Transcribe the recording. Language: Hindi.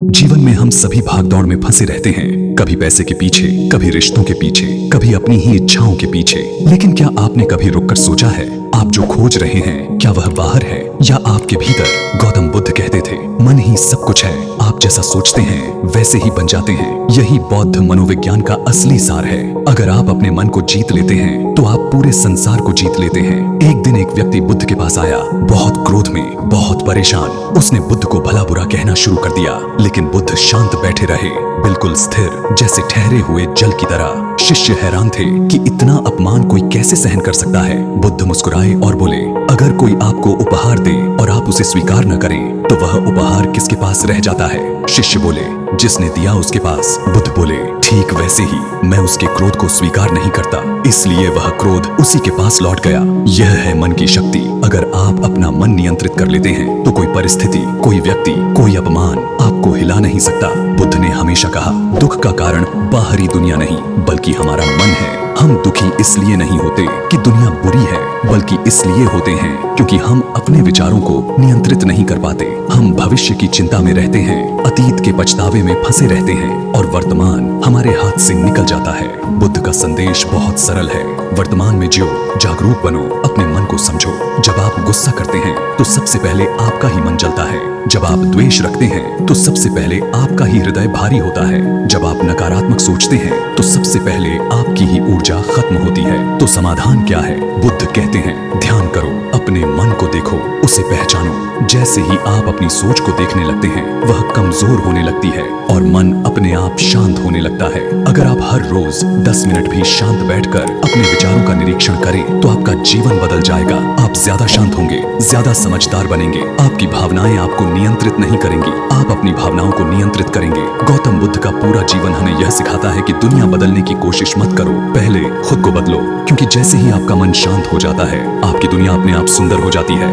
जीवन में हम सभी भागदौड़ में फंसे रहते हैं, कभी पैसे के पीछे, कभी रिश्तों के पीछे, कभी अपनी ही इच्छाओं के पीछे। लेकिन क्या आपने कभी रुककर सोचा है, आप जो खोज रहे हैं क्या वह बाहर है या आपके भीतर? गौतम बुद्ध कहते थे, मन ही सब कुछ है, आप जैसा सोचते हैं वैसे ही बन जाते हैं। यही बौद्ध मनोविज्ञान का असली सार है। अगर आप अपने मन को जीत लेते हैं तो आप पूरे संसार को जीत लेते हैं। एक दिन एक व्यक्ति बुद्ध के पास आया, बहुत क्रोध में, बहुत परेशान। उसने बुद्ध को भला बुरा कहना शुरू कर दिया, लेकिन बुद्ध शांत बैठे रहे, बिल्कुल स्थिर, जैसे ठहरे हुए जल की तरह। शिष्य हैरान थे कि इतना अपमान कोई कैसे सहन कर सकता है। बुद्ध मुस्कुराए और बोले, अगर कोई आपको उपहार दे और आप उसे स्वीकार न करें तो वह उपहार किसके पास रह जाता है? शिष्य बोले, जिसने दिया उसके पास। बुद्ध बोले, ठीक वैसे ही मैं उसके क्रोध को स्वीकार नहीं करता, इसलिए वह क्रोध उसी के पास लौट गया। यह है मन की शक्ति। अगर आप अपना मन नियंत्रित कर लेते हैं तो कोई परिस्थिति, कोई व्यक्ति, कोई अपमान आपको हिला नहीं सकता। बुद्ध ने हमेशा कहा, दुख का कारण बाहरी दुनिया नहीं बल्कि हमारा मन है। हम दुखी इसलिए नहीं होते कि दुनिया बुरी है, बल्कि इसलिए होते हैं क्योंकि हम अपने विचारों को नियंत्रित नहीं कर पाते। हम भविष्य की चिंता में रहते हैं, अतीत के पछतावे में फंसे रहते हैं और वर्तमान हमारे हाथ से निकल जाता है। बुद्ध का संदेश बहुत सरल है, वर्तमान में जियो, जागरूक बनो, अपने मन को समझो। जब आप गुस्सा करते हैं तो सबसे पहले आपका ही मन जलता है। जब आप द्वेष रखते हैं तो सबसे पहले आपका ही हृदय भारी होता है। जब आप नकारात्मक सोचते हैं तो सबसे पहले आपकी ही ऊर्जा खत्म होती है। तो समाधान क्या है? बुद्ध कहते हैं, ध्यान करो, अपने मन को देखो, उसे पहचानो। जैसे ही आप अपनी सोच को देखने लगते हैं वह कमजोर होने लगती है और मन अपने आप शांत होने लगता है। अगर आप हर रोज 10 मिनट भी शांत बैठकर अपने विचारों का निरीक्षण करें तो आपका जीवन बदल जाएगा। आप ज्यादा शांत होंगे, ज्यादा समझदार बनेंगे। आपकी भावनाएं आपको नियंत्रित नहीं करेंगी, आप अपनी भावनाओं को नियंत्रित करेंगे। गौतम बुद्ध का पूरा जीवन हमें यह सिखाता है कि दुनिया बदलने की कोशिश मत करो, पहले खुद को बदलो, क्योंकि जैसे ही आपका मन शांत हो जाता है आपकी दुनिया अपने आप सुंदर हो जाती है।